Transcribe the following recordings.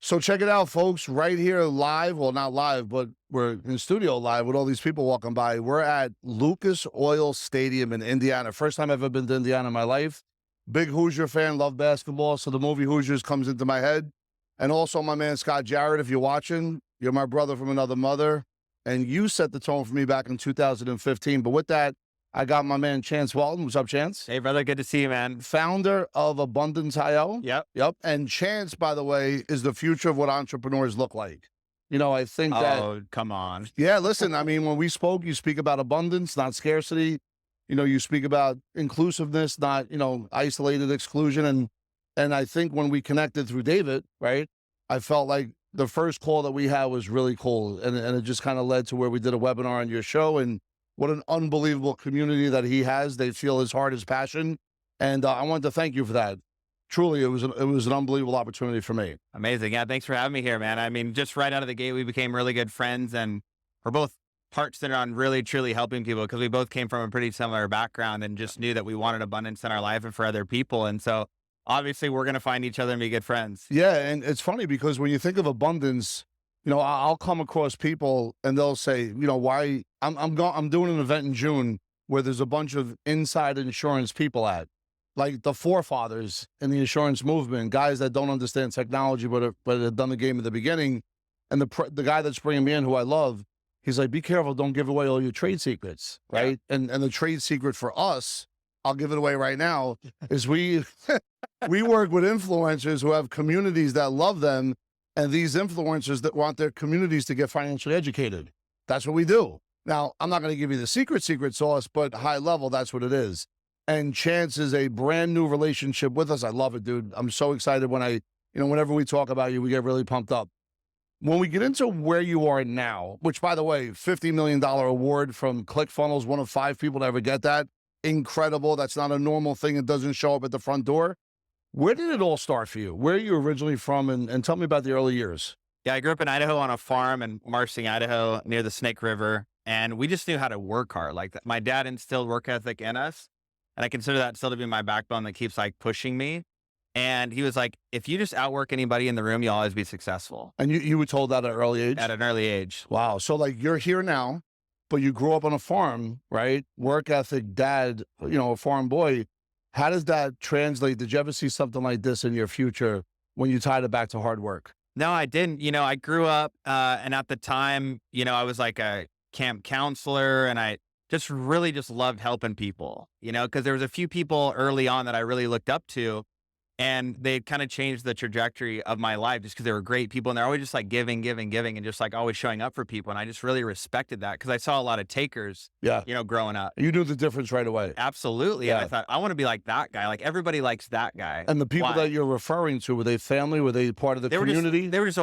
So check it out, folks, right here live. Well, not live, but we're in studio live with all these people walking by. We're at Lucas Oil Stadium in Indiana. First time I've ever been to Indiana in my life. Big Hoosier fan, love basketball. So the movie Hoosiers comes into my head. And also my man, Scott Jarrett, if you're watching, you're my brother from another mother. And you set the tone for me back in 2015. But with that, I got my man, Chance Welton. What's up, Chance? Hey, brother. Good to see you, man. Founder of Abundance IO. Yep. Yep. And Chance, by the way, is the future of what entrepreneurs look like. You know, I think that, Oh, come on. yeah, listen, I mean, when we spoke, you speak about abundance, not scarcity. You know, you speak about inclusiveness, not, isolated exclusion. And I think when we connected through David, right, I felt like the first call that we had was really cool. And it just kind of led to where we did a webinar on your show. And what an unbelievable community that he has. They feel his heart, his passion. And I wanted to thank you for that. Truly, it was an unbelievable opportunity for me. Amazing. Yeah. Thanks for having me here, man. I mean, just right out of the gate, we became really good friends, and we're both heart centered on really, truly helping people, because we both came from a pretty similar background and just knew that we wanted abundance in our life and for other people. And so obviously we're going to find each other and be good friends. Yeah. And it's funny because when you think of abundance, I'll come across people and they'll say, why I'm doing an event in June where there's a bunch of inside insurance people at, like the forefathers in the insurance movement, guys that don't understand technology, but have done the game at the beginning. And the guy that's bringing me in, who I love, he's like, be careful, don't give away all your trade secrets, right? Yeah. And the trade secret for us, I'll give it away right now, is we work with influencers who have communities that love them, and these influencers that want their communities to get financially educated. That's what we do. Now, I'm not going to give you the secret sauce, but high level, that's what it is. And Chance is a brand new relationship with us. I love it, dude. I'm so excited whenever we talk about you, we get really pumped up. When we get into where you are now, which, by the way, $50 million award from ClickFunnels, one of 5 people to ever get that. Incredible. That's not a normal thing. It doesn't show up at the front door. Where did it all start for you? Where are you originally from? And tell me about the early years. Yeah, I grew up in Idaho on a farm in Marsing, Idaho, near the Snake River. And we just knew how to work hard. Like, my dad instilled work ethic in us. And I consider that still to be my backbone that keeps pushing me. And he was like, if you just outwork anybody in the room, you'll always be successful. And you were told that at an early age? At an early age. Wow. So you're here now, but you grew up on a farm, right? Work ethic, dad, a farm boy. How does that translate? Did you ever see something like this in your future when you tied it back to hard work? No, I didn't. I grew up and at the time, I was like a camp counselor, and I just really loved helping people, because there was a few people early on that I really looked up to, and they kind of changed the trajectory of my life just because they were great people. And they're always just giving, and just always showing up for people. And I just really respected that because I saw a lot of takers, growing up. You knew the difference right away. Absolutely. Yeah. And I thought, I want to be like that guy. Like, everybody likes that guy. And the people that you're referring to, were they family? Were they part of the community? They were just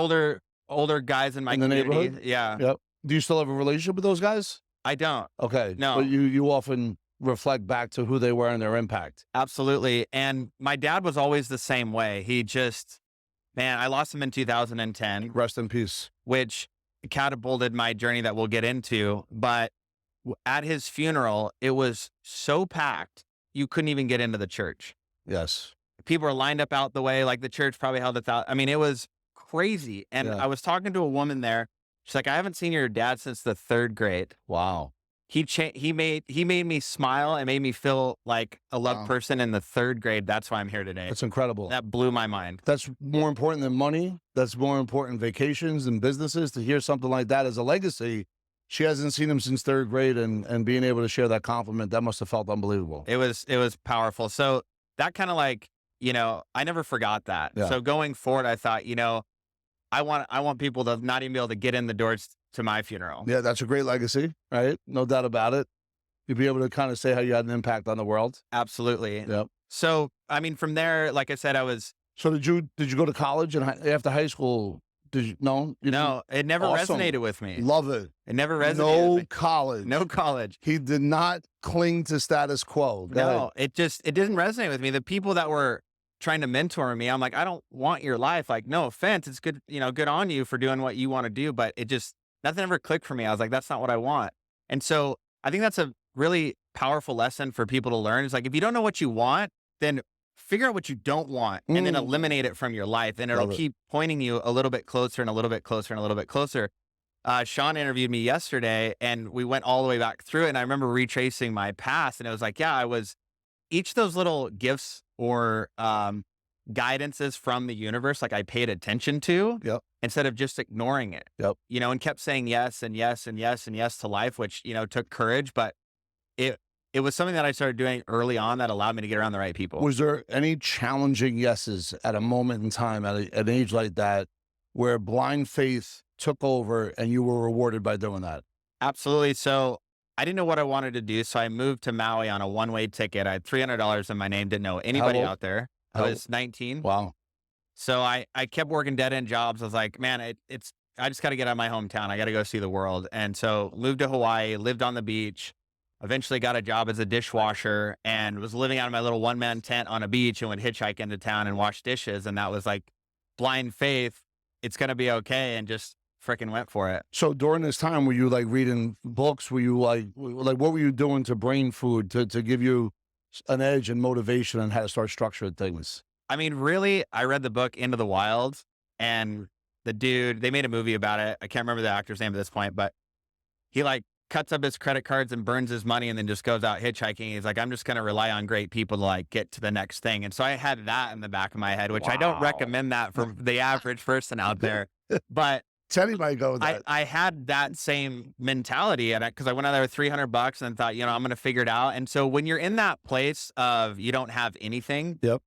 older guys in my community. Neighborhood? Yeah. Yep. Do you still have a relationship with those guys? I don't. Okay. No. But you often reflect back to who they were and their impact. Absolutely. And my dad was always the same way. He just, man, I lost him in 2010. Rest in peace. Which catapulted my journey that we'll get into. But at his funeral, it was so packed, you couldn't even get into the church. Yes. People were lined up out the way, like the church probably held 1,000. I mean, it was crazy. And I was talking to a woman there. She's like, I haven't seen your dad since the 3rd grade. Wow. He made me smile and made me feel like a loved person in the 3rd grade. That's why I'm here today. That's incredible. That blew my mind. That's more important than money. That's more important than vacations and businesses. To hear something like that as a legacy, she hasn't seen him since 3rd grade, and being able to share that compliment, that must have felt unbelievable. It was powerful. So that kind of I never forgot that. Yeah. So going forward, I thought, I want people to not even be able to get in the doors to my funeral. Yeah, that's a great legacy, right? No doubt about it. You'd be able to kind of say how you had an impact on the world. Absolutely. Yep. So, I mean, from there, like I said, I was. So did you go to college and after high school? Did you? No, no, it never resonated with me. Love it. It never resonated with me. College. No college. He did not cling to status quo. No, it didn't resonate with me. The people that were trying to mentor me, I'm like, I don't want your life. Like, no offense. It's good, good on you for doing what you want to do. But nothing ever clicked for me. I was like, that's not what I want. And so I think that's a really powerful lesson for people to learn. It's like, if you don't know what you want, then figure out what you don't want and then Mm. eliminate it from your life. And it'll Love it. keep pointing you a little bit closer and a little bit closer and a little bit closer. Sean interviewed me yesterday and we went all the way back through it. And I remember retracing my past and it was like, yeah, I was each of those little gifts or guidances from the universe, like I paid attention to Yep. instead of just ignoring it, Yep. and kept saying yes and yes and yes and yes to life, which, took courage, but it, it was something that I started doing early on that allowed me to get around the right people. Was there any challenging yeses at a moment in time at an age like that where blind faith took over and you were rewarded by doing that? Absolutely. So I didn't know what I wanted to do. So I moved to Maui on a one-way ticket. I had $300 in my name, didn't know anybody old? out there. I How- was 19. Wow. So I kept working dead end jobs. I was like, man, I just got to get out of my hometown. I got to go see the world. And so moved to Hawaii, lived on the beach, eventually got a job as a dishwasher and was living out of my little one-man tent on a beach and would hitchhike into town and wash dishes. And that was like blind faith. It's going to be okay. And just freaking went for it. So during this time, were you like reading books? Were you like what were you doing to brain food to give you an edge and motivation on how to start structuring things? I mean, really, I read the book Into the Wild and the dude, they made a movie about it. I can't remember the actor's name at this point, but he like cuts up his credit cards and burns his money and then just goes out hitchhiking. He's like, I'm just going to rely on great people to like get to the next thing. And so I had that in the back of my head, which I don't Wow. recommend that for the average person out there. But Teddy might go with that. I had that same mentality at it because I went out there with $300 and thought, I'm going to figure it out. And so when you're in that place of you don't have anything, Yep.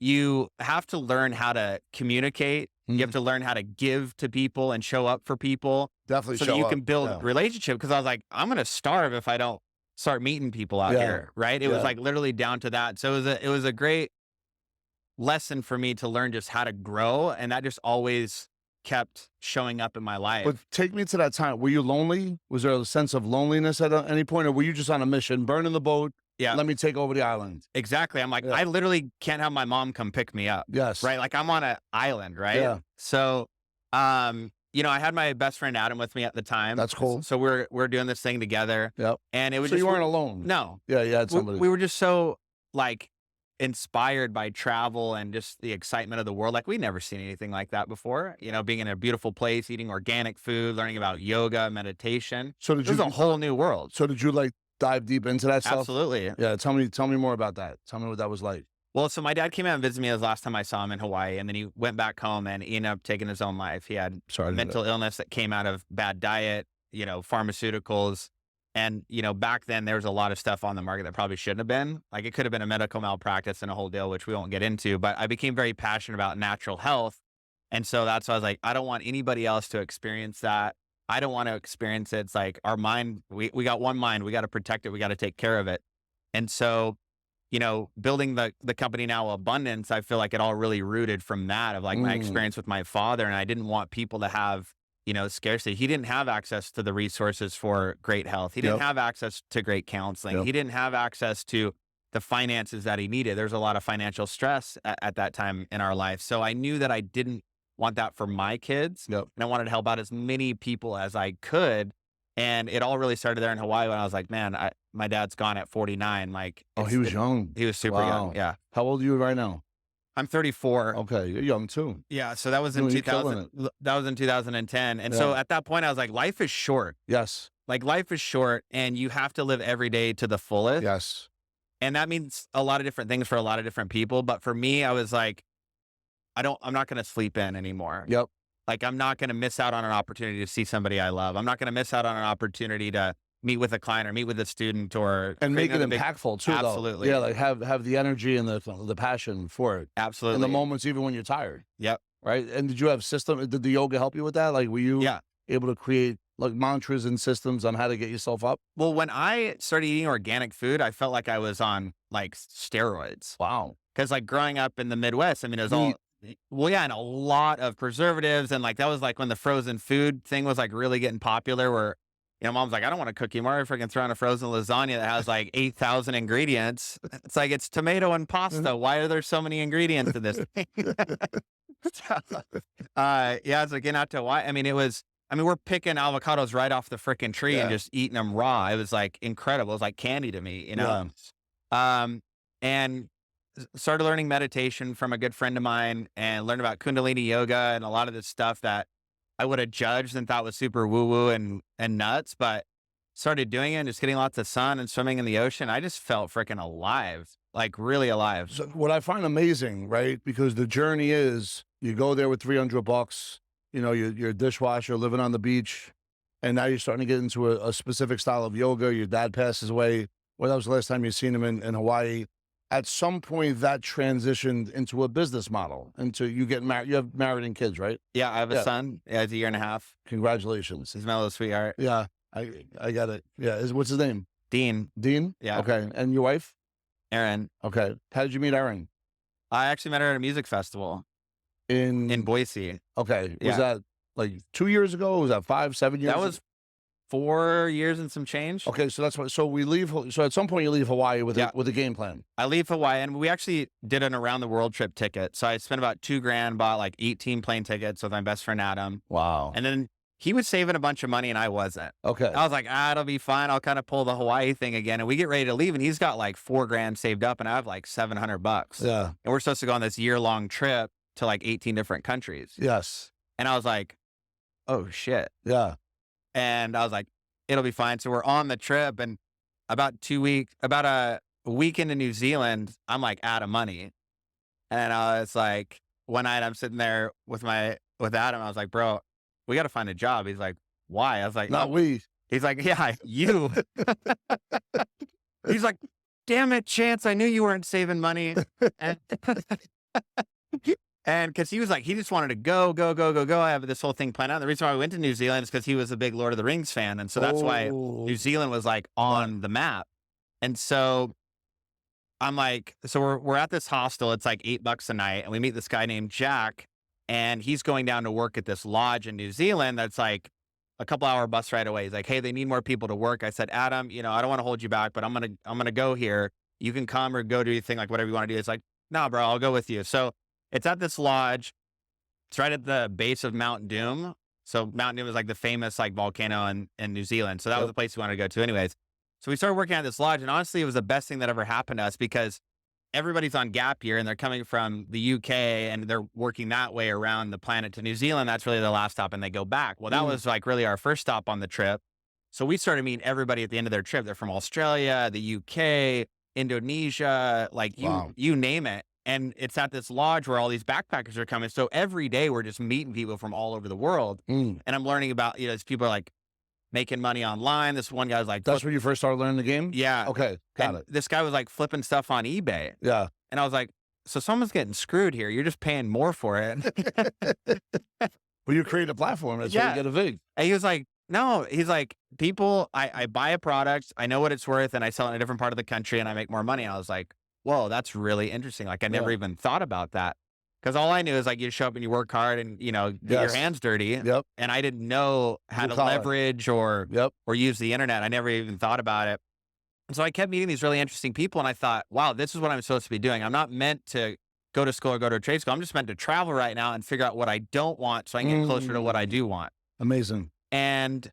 you have to learn how to communicate. You have Mhm. to learn how to give to people and show up for people Definitely so show that you up. can build Yeah. relationship. Because I was like, I'm going to starve if I don't start meeting people out Yeah. here. Right. It was Yeah. like literally down to that. So it was a great lesson for me to learn just how to grow. And that just always kept showing up in my life. But take me to that time. Were you lonely? Was there a sense of loneliness at any point, or were you just on a mission, burning the boat? Yeah. Let me take over the island. Exactly. I'm like, Yeah. I literally can't have my mom come pick me up. Yes. Right. Like I'm on an island. Right. Yeah. So, I had my best friend Adam with me at the time. That's cool. So we're doing this thing together. Yep. And it was So just, you weren't alone. no, Yeah. You had somebody. we were just so like inspired by travel and just the excitement of the world. Like we'd never seen anything like that before, being in a beautiful place, eating organic food, learning about yoga, meditation. So It did was you? a whole new world. So did you like dive deep into that stuff? Absolutely. Yeah. Tell me more about that. Tell me what that was like. Well, so my dad came out and visited me the last time I saw him in Hawaii, and then he went back home and he ended up taking his own life. He had Sorry. to hear mental illness that came out of bad diet, pharmaceuticals. And, back then there was a lot of stuff on the market that probably shouldn't have been. Like it could have been a medical malpractice and a whole deal, which we won't get into. But I became very passionate about natural health. And so that's why I was like, I don't want anybody else to experience that. I don't want to experience it. It's like our mind, we got one mind, we got to protect it. We got to take care of it. And so, building the company now, Abundance, I feel like it all really rooted from that of like my experience with my father. And I didn't want people to have, scarcity. He didn't have access to the resources for great health. He didn't Yep. have access to great counseling. Yep. He didn't have access to the finances that he needed. There's a lot of financial stress at that time in our life. So I knew that I didn't want that for my kids. Yep. And I wanted to help out as many people as I could. And it all really started there in Hawaii when I was like, man, my dad's gone at 49. Like, Oh, he was young. He was super Wow. young. Yeah. How old are you right now? I'm 34. Okay, you're young too. Yeah. So that was in You're killing 2000. That was in 2010. And so at that point I was like, life is short. Yes. Like life is short and you have to live every day to the fullest. Yes. And that means a lot of different things for a lot of different people. But for me, I was like, I'm not going to sleep in anymore. Yep. Like I'm not going to miss out on an opportunity to see somebody I love. I'm not going to miss out on an opportunity to meet with a client or meet with a student or And make create it another big- impactful too. though. Absolutely. Yeah, like have the energy and the passion for it. Absolutely. In the moments, even when you're tired. Yep. Right. And did you have system? Did the yoga help you with that? Like, were you Yeah. able to create like mantras and systems on how to get yourself up? Well, when I started eating organic food, I felt like I was on like steroids. Wow. Because like growing up in the Midwest, I mean, it was all, well, yeah, and a lot of preservatives. And like, that was like when the frozen food thing was like really getting popular where, mom's like, I don't want to cook you more. If I can throw in a frozen lasagna that has like 8,000 ingredients. It's like, it's tomato and pasta. Why are there so many ingredients in this? Yeah, it's like getting out to why. I mean, we're picking avocados right off the freaking tree and just eating them raw. It was like incredible. It was like candy to me, Yeah. And started learning meditation from a good friend of mine and learned about Kundalini yoga and a lot of this stuff that I would have judged and thought was super woo woo and nuts, but started doing it and just getting lots of sun and swimming in the ocean. I just felt freaking alive, like really alive. So what I find amazing, right? Because the journey is you go there with $300, you know, you're a dishwasher living on the beach, and now you're starting to get into a specific style of yoga. Your dad passes away. Well, that was the last time you seen him in Hawaii. At some point, that transitioned into a business model, into you get married. You have married and kids, right? Yeah, I have a Yeah. son. Yeah, he's a year and a half. Congratulations. He's my little sweetheart. Yeah, I got it. Yeah, what's his name? Dean. Dean. Yeah. Okay, and your wife? Aaron. Okay. How did you meet Erin? I actually met her at a music festival In in Boise. Okay. Was Yeah. that like 2 years ago? Was that 5, 7 years? That was 4 years and some change. Okay, so that's what. So we leave. So at some point you leave Hawaii with Yeah. with a game plan. I leave Hawaii, and we actually did an around the world trip ticket. So I spent about $2,000, bought like 18 plane tickets with my best friend Adam, Wow. and then he was saving a bunch of money and I wasn't. Okay. I was like, it'll be fine. I'll kind of pull the Hawaii thing again. And we get ready to leave, and he's got like $4,000 saved up, and I have like $700. Yeah. And we're supposed to go on this year-long trip to like 18 different countries. Yes. And I was like, oh shit. Yeah. And I was like, it'll be fine. So we're on the trip, and about a week into New Zealand, I'm like out of money. And I was like, one night I'm sitting there with Adam. I was like, bro, we got to find a job. He's like, why? I was like, Not "Oh." we. He's like, yeah, you. He's like, damn it, Chance. I knew you weren't saving money. And and because he was like, he just wanted to go. I have this whole thing planned out. The reason why we went to New Zealand is because he was a big Lord of the Rings fan. And so that's why Oh. New Zealand was like on the map. And so I'm like, so we're at this hostel. It's like $8 a night. And we meet this guy named Jack, and he's going down to work at this lodge in New Zealand that's like a couple hour bus ride away. He's like, hey, they need more people to work. I said, Adam, I don't want to hold you back, but I'm gonna go here. You can come or go do your thing, like whatever you want to do. It's like, nah, bro, I'll go with you. So it's at this lodge. It's right at the base of Mount Doom. So Mount Doom is like the famous like volcano in New Zealand. So that was the place we wanted to go to anyways. So we started working at this lodge, and honestly, it was the best thing that ever happened to us because everybody's on gap year and they're coming from the UK and they're working that way around the planet to New Zealand. That's really the last stop, and they go back. Well, that was like really our first stop on the trip. So we started meeting everybody at the end of their trip. They're from Australia, the UK, Indonesia, like Wow. you name it. And it's at this lodge where all these backpackers are coming. So every day we're just meeting people from all over the world. Mm. And I'm learning about, these people are like making money online. This one guy's like, That's where you first started learning the game? yeah. Okay. Got And it. this guy was like flipping stuff on eBay. Yeah. And I was like, so someone's getting screwed here. You're just paying more for it. Well, you create a platform. That's where Yeah. you get a vig. And he was like, no, he's like, people, I buy a product, I know what it's worth, and I sell it in a different part of the country and I make more money. And I was like, whoa, that's really interesting. Like I never Yeah. even thought about that. Because all I knew is like you show up and you work hard and, get your Yes. hands dirty. Yep. And I didn't know how Blue to collar. leverage or Yep. use the internet. I never even thought about it. And so I kept meeting these really interesting people, and I thought, wow, this is what I'm supposed to be doing. I'm not meant to go to school or go to a trade school. I'm just meant to travel right now and figure out what I don't want so I can get closer to what I do want. Amazing. And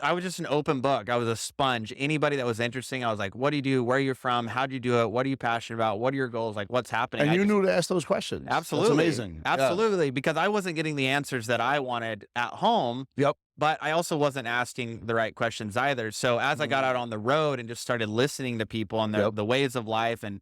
I was just an open book. I was a sponge. Anybody that was interesting, I was like, what do you do? Where are you from? How'd you do it? What are you passionate about? What are your goals? Like, what's happening? And I you just- knew to ask those questions. Absolutely. That's amazing. Yeah. Absolutely. Because I wasn't getting the answers that I wanted at home. Yep. But I also wasn't asking the right questions either. So as I got out on the road and just started listening to people and Yep. the ways of life and,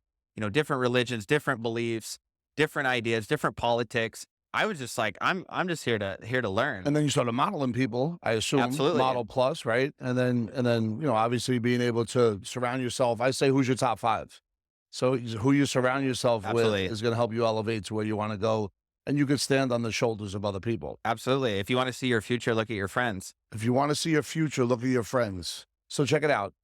different religions, different beliefs, different ideas, different politics, I was just like, I'm just here to learn. And then you started modeling people, I assume. Absolutely. Model plus, right? And then, obviously being able to surround yourself. I say, who's your top 5? So who you surround yourself Absolutely. with is going to help you elevate to where you want to go. And you can stand on the shoulders of other people. Absolutely. If you want to see your future, look at your friends. If you want to see your future, look at your friends. So check it out.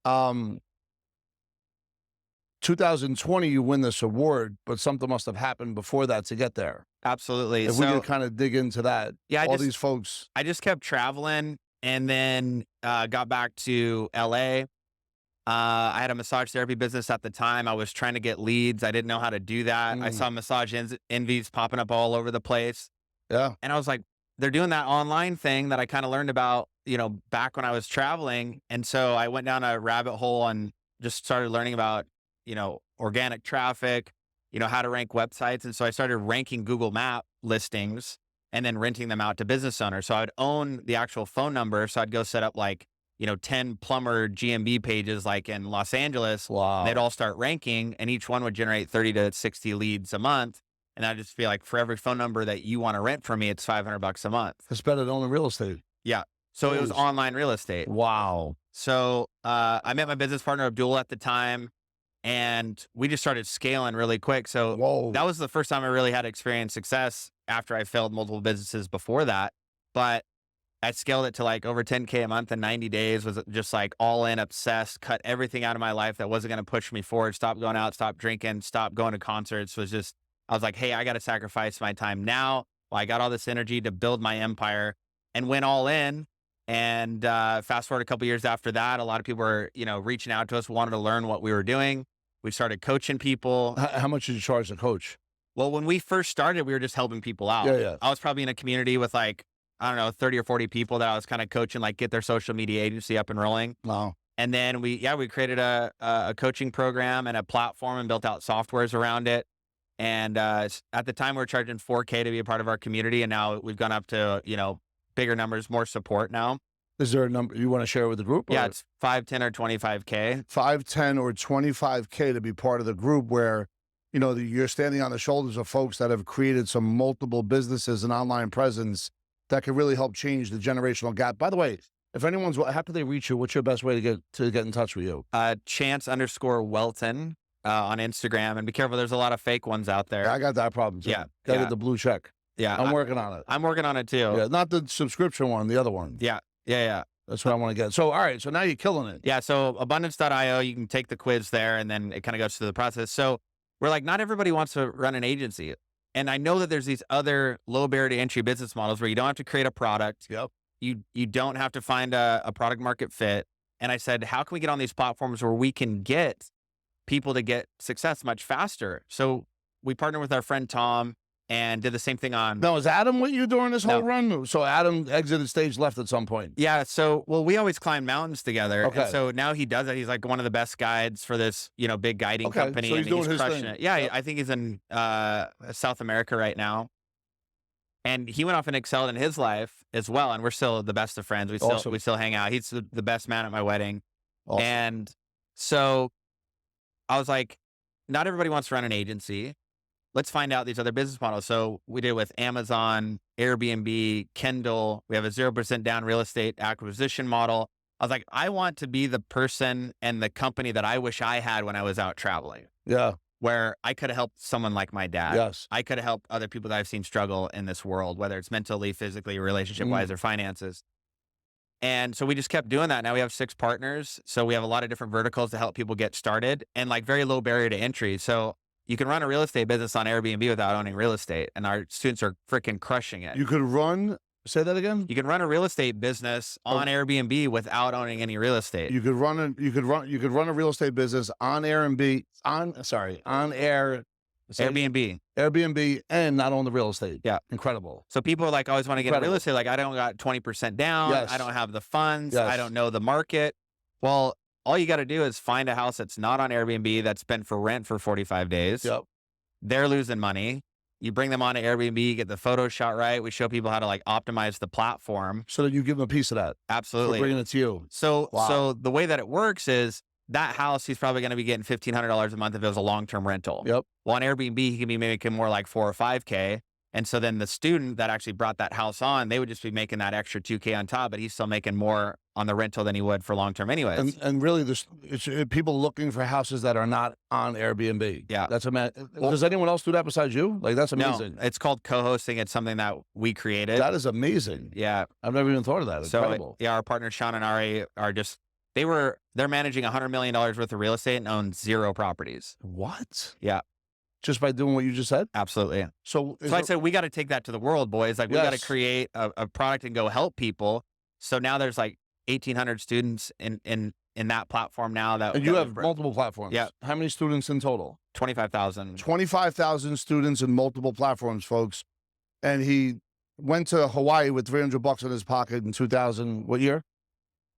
2020, you win this award, but something must have happened before that to get there. Absolutely. If we So could kind of dig into that. yeah, All these folks. I just kept traveling, and then got back to LA. I had a massage therapy business at the time. I was trying to get leads. I didn't know how to do that. I saw massage envies popping up all over the place. Yeah. And I was like, they're doing that online thing that I kind of learned about, back when I was traveling. And so I went down a rabbit hole and just started learning about, organic traffic, how to rank websites. And so I started ranking Google Map listings and then renting them out to business owners. So I'd own the actual phone number. So I'd go set up like, 10 plumber GMB pages like in Los Angeles. Wow. They'd all start ranking and each one would generate 30 to 60 leads a month. And I'd just feel like for every phone number that you want to rent from me, it's $500 a month. It's better than owning real estate. Yeah. So it was online real estate. Wow. So I met my business partner, Abdul, at the time, and we just started scaling really quick. So that was the first time I really had experienced success after I failed multiple businesses before that. But I scaled it to like over 10K a month in 90 days, was just like all in, obsessed, cut everything out of my life that wasn't going to push me forward, stop going out, stop drinking, stop going to concerts. I was like, hey, I got to sacrifice my time now. Well, I got all this energy to build my empire and went all in. And fast forward a couple years after that, a lot of people were, reaching out to us, wanted to learn what we were doing. We started coaching people. How much did you charge the coach? Well, when we first started, we were just helping people out. Yeah. I was probably in a community with like, I don't know, 30 or 40 people that I was kind of coaching, like get their social media agency up and rolling. Wow. And then we created a coaching program and a platform and built out softwares around it. And at the time we were charging $4K to be a part of our community. And now we've gone up to, bigger numbers, more support now. Is there a number you want to share with the group? Yeah, it's 5, 10, or 25K. 5, 10, or 25K to be part of the group where, you're standing on the shoulders of folks that have created some multiple businesses and online presence that could really help change the generational gap. By the way, if anyone's, how can they reach you? What's your best way to get in touch with you? Chance_Welton on Instagram. And be careful, there's a lot of fake ones out there. Yeah, I got that problem too. Yeah. Gotta get the blue check. Yeah. I'm working on it. I'm working on it too. Yeah, not the subscription one, the other one. Yeah. That's what I want to get. So, all right. So now you're killing it. Yeah. So abundance.io, you can take the quiz there and then it kind of goes through the process. So we're like, not everybody wants to run an agency. And I know that there's these other low barrier to entry business models where you don't have to create a product. Yep. You don't have to find a product market fit. And I said, how can we get on these platforms where we can get people to get success much faster? So we partnered with our friend Tom and did the same thing on. Now, is Adam with you during this whole run? So Adam exited stage left at some point. Yeah. So, we always climb mountains together. Okay. And so now he does it. He's like one of the best guides for this, big guiding company. So he's doing his crushing thing. it. Yeah. I think he's in South America right now. And he went off and excelled in his life as well. And we're still the best of friends. We still hang out. He's the best man at my wedding. Awesome. And so I was like, not everybody wants to run an agency. Let's find out these other business models. So we did it with Amazon, Airbnb, Kindle. We have a 0% down real estate acquisition model. I was like, I want to be the person and the company that I wish I had when I was out traveling. Yeah. Where I could have helped someone like my dad. Yes. I could have helped other people that I've seen struggle in this world, whether it's mentally, physically, relationship-wise, or finances. And so we just kept doing that. Now we have 6 partners. So we have a lot of different verticals to help people get started and like very low barrier to entry. So you can run a real estate business on Airbnb without owning real estate. And our students are freaking crushing it. You could say that again? You can run a real estate business on Airbnb without owning any real estate. You could run a real estate business on Airbnb, Airbnb and not own the real estate. Yeah. Incredible. So people are like, always want to get into real estate. Like, I don't got 20% down. Yes. I don't have the funds. Yes. I don't know the market. Well, all you got to do is find a house that's not on Airbnb that's been for rent for 45 days. Yep. They're losing money. You bring them on to Airbnb, get the photo shot right. We show people how to like optimize the platform. So that you give them a piece of that. Absolutely. For bringing it to you. So the way that it works is that house, he's probably going to be getting $1,500 a month if it was a long-term rental. Yep. Well, on Airbnb, he can be making more like 4 or 5K. And so then the student that actually brought that house on, they would just be making that extra 2K on top, but he's still making more on the rental than he would for long-term anyways. And really, it's people looking for houses that are not on Airbnb. Yeah. Does anyone else do that besides you? Like, that's amazing. No, it's called co-hosting. It's something that we created. That is amazing. Yeah. I've never even thought of that. Incredible. So, our partners, Sean and Ari, are just, they're managing $100 million worth of real estate and own 0 properties. What? Yeah. Just by doing what you just said? Absolutely. So I said, we got to take that to the world, boys. Like, we got to create a product and go help people. So now there's like 1,800 students in that platform now. And you have multiple platforms. Yeah. How many students in total? 25,000. 25,000 students in multiple platforms, folks. And he went to Hawaii with $300 in his pocket in 2000, what year?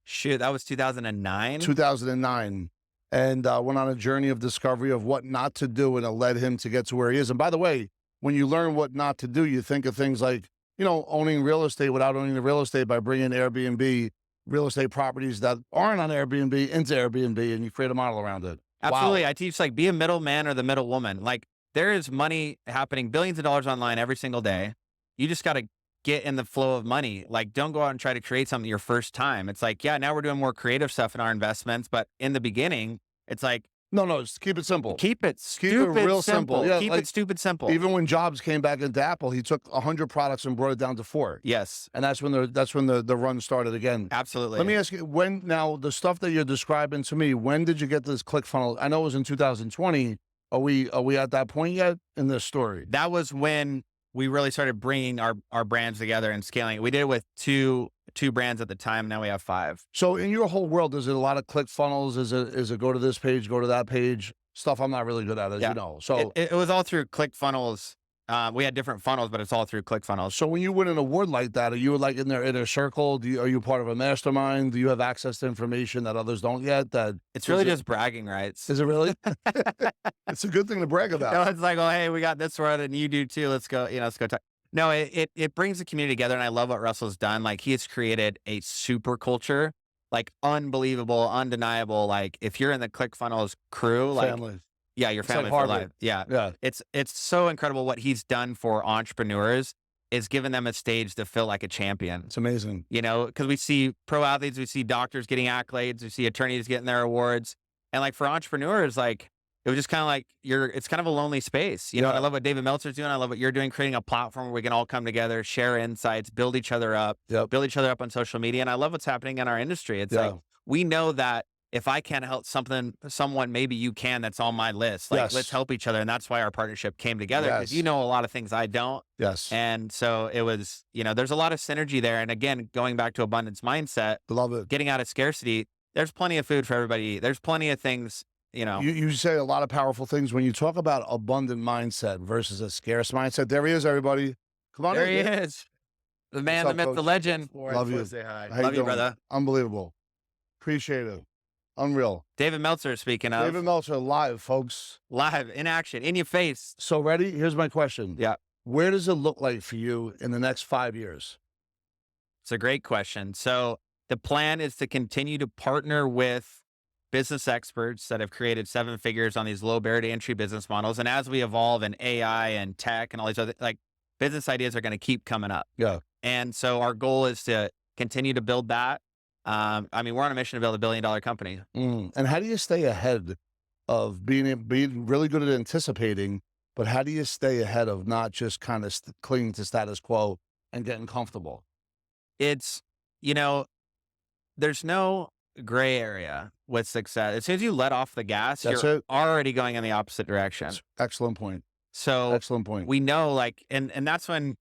Shoot, that was 2009. 2009. and went on a journey of discovery of what not to do, and it led him to get to where he is. And by the way, when you learn what not to do, you think of things like, owning real estate without owning the real estate by bringing Airbnb real estate properties that aren't on Airbnb into Airbnb, and you create a model around it. Absolutely. Wow. I teach like be a middleman or the middle woman. Like there is money happening, billions of dollars online every single day. You just got to get in the flow of money. Like don't go out and try to create something your first time. It's like, yeah, now we're doing more creative stuff in our investments. But in the beginning, it's like, No, just keep it simple. keep it Keep it stupid real simple. simple. Yeah, Keep like, it stupid simple. even when Jobs came back into Apple, he took 100 products and brought it down to 4. Yes, And that's when the run started again. absolutely. Let me ask you, now the stuff that you're describing to me, when did you get this ClickFunnels? I know it was in 2020. Are we at that point yet in this story? That was when we really started bringing our brands together and scaling it. We did it with two brands at the time. Now we have 5. So in your whole world, is it a lot of ClickFunnels? Is it go to this page, go to that page? Stuff I'm not really good at, as Yeah. you know. So It was all through ClickFunnels. We had different funnels, but it's all through ClickFunnels. So when you win an award like that, are you like in their inner circle? Are you part of a mastermind? Do you have access to information that others don't yet? It's really just bragging rights. Is it really? It's a good thing to brag No, about. it's like, oh, hey, we got this one and you do too. Let's go, let's go talk. No, it brings the community together. And I love what Russell's done. Like he has created a super culture, like unbelievable, undeniable. Like if you're in the ClickFunnels crew, like, Family. yeah, your It's like family for Harvard. life. Yeah. Yeah. It's so incredible what he's done for entrepreneurs is giving them a stage to feel like a champion. It's amazing. Because we see pro athletes, we see doctors getting accolades, we see attorneys getting their awards. And like for entrepreneurs, like it was just kind of like it's kind of a lonely space. And I love what David Meltzer's doing. I love what you're doing, creating a platform where we can all come together, share insights, build each other up, build each other up on social media. And I love what's happening in our industry. It's like, we know that if I can't help someone, maybe you can, that's on my list. Like, let's help each other. And that's why our partnership came together because you know a lot of things I don't. Yes. And so it was, there's a lot of synergy there. And again, going back to abundance mindset, Love it. getting out of scarcity, there's plenty of food for everybody to eat. There's plenty of things, You say a lot of powerful things when you talk about abundant mindset versus a scarce mindset. There he is, everybody. Come on There in. he is. The man, What's the up, myth, the Coach? legend. Love you. Say hi. How you Love you, doing? brother. Unbelievable. Appreciate it. Unreal. David Meltzer, speaking of. David Meltzer live, folks. Live, in action, in your face. So ready? Here's my question. Yeah. Where does it look like for you in the next 5 years? It's a great question. So the plan is to continue to partner with business experts that have created 7 figures on these low barrier to entry business models. And as we evolve in AI and tech and all these other, like business ideas are going to keep coming up. Yeah. And so our goal is to continue to build that. We're on a mission to build $1 billion company. And how do you stay ahead of being really good at anticipating, but how do you stay ahead of not just kind of clinging to status quo and getting comfortable? It's, there's no gray area with success. As soon as you let off the gas, you're already going in the opposite direction. Excellent point. So excellent point. We know and that's when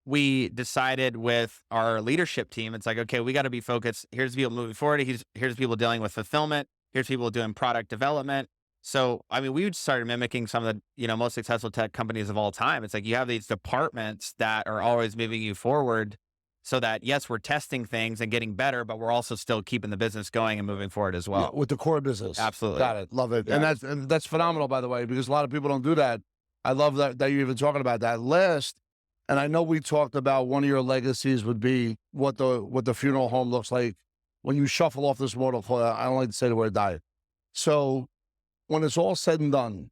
we decided with our leadership team, it's like, okay, we got to be focused. Here's people moving forward. Here's people dealing with fulfillment. Here's people doing product development. So, we started mimicking some of the, most successful tech companies of all time. It's like you have these departments that are always moving you forward so that, yes, we're testing things and getting better, but we're also still keeping the business going and moving forward as well. Yeah, with the core business. Absolutely. Got it. Love it. Yeah. And that's phenomenal, by the way, because a lot of people don't do that. I love that you're even talking about that list. And I know we talked about one of your legacies would be what the funeral home looks like when you shuffle off this mortal coil. I don't like to say the word die. So when it's all said and done,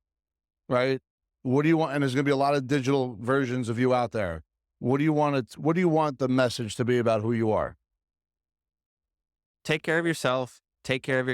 right? What do you want? And there's going to be a lot of digital versions of you out there. What do you want the message to be about who you are? Take care of yourself. Take care of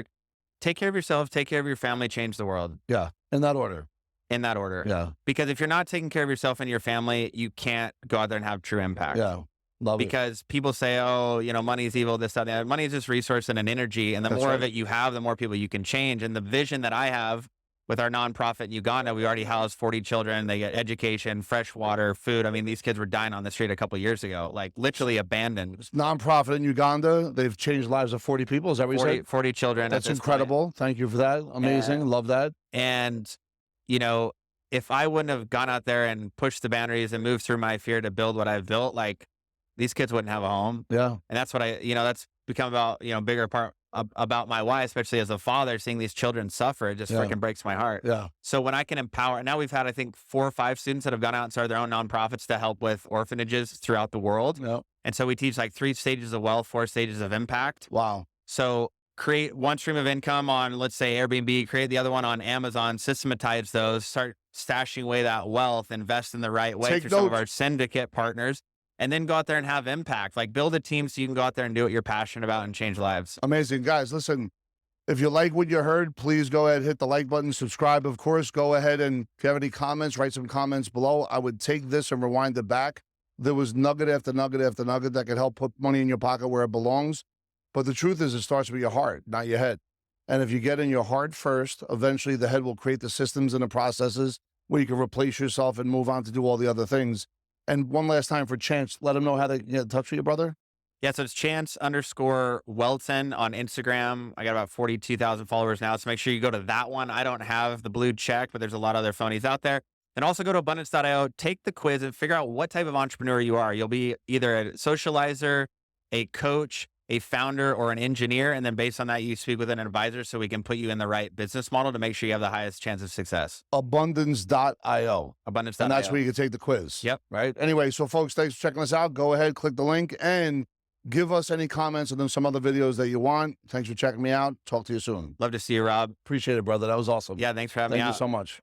yourself. Take care of your family. Change the world. Yeah. In that order. In that order. Yeah. Because if you're not taking care of yourself and your family, you can't go out there and have true impact. Yeah. Love it. Because people say, oh, money is evil, this, that, that. Money is just resource and an energy. And the more of it you have, the more people you can change. And the vision that I have with our nonprofit in Uganda, we already house 40 children. They get education, fresh water, food. These kids were dying on the street a couple of years ago, like literally abandoned. Nonprofit in Uganda, they've changed lives of 40 people. Is that what you said? 40 children. That's incredible. Point. Thank you for that. Amazing. Love that. And, if I wouldn't have gone out there and pushed the boundaries and moved through my fear to build what I've built, like these kids wouldn't have a home. Yeah. And that's what that's become about, bigger part about my wife, especially as a father, seeing these children suffer, it just Yeah. freaking breaks my heart. Yeah. So when I can empower, now we've had, I think, 4 or 5 students that have gone out and started their own nonprofits to help with orphanages throughout the world. Yeah. And so we teach like 3 stages of wealth, 4 stages of impact. Wow. So create one stream of income on, let's say, Airbnb, create the other one on Amazon, systematize those, start stashing away that wealth, invest in the right way Take through some of notes. our syndicate partners, and then go out there and have impact. Like build a team so you can go out there and do what you're passionate about and change lives. Amazing. Guys, listen, if you like what you heard, please go ahead, hit the like button, subscribe. Of course, go ahead and if you have any comments, write some comments below. I would take this and rewind it back. There was nugget after nugget after nugget that could help put money in your pocket where it belongs. But the truth is, it starts with your heart, not your head. And if you get in your heart first, eventually the head will create the systems and the processes where you can replace yourself and move on to do all the other things. And one last time for Chance, let them know how they get in touch with you, brother. Yeah, so it's Chance_Welton on Instagram. I got about 42,000 followers now, so make sure you go to that one. I don't have the blue check, but there's a lot of other phonies out there. And also go to abundance.io, take the quiz, and figure out what type of entrepreneur you are. You'll be either a socializer, a coach, a founder, or an engineer. And then based on that, you speak with an advisor so we can put you in the right business model to make sure you have the highest chance of success. Abundance.io. Abundance.io. And that's where you can take the quiz. Yep. Right? Anyway, so folks, thanks for checking us out. Go ahead, click the link, and give us any comments on some other videos that you want. Thanks for checking me out. Talk to you soon. Love to see you, Rob. Appreciate it, brother. That was awesome. Yeah, thanks for having me Thank out. you so much.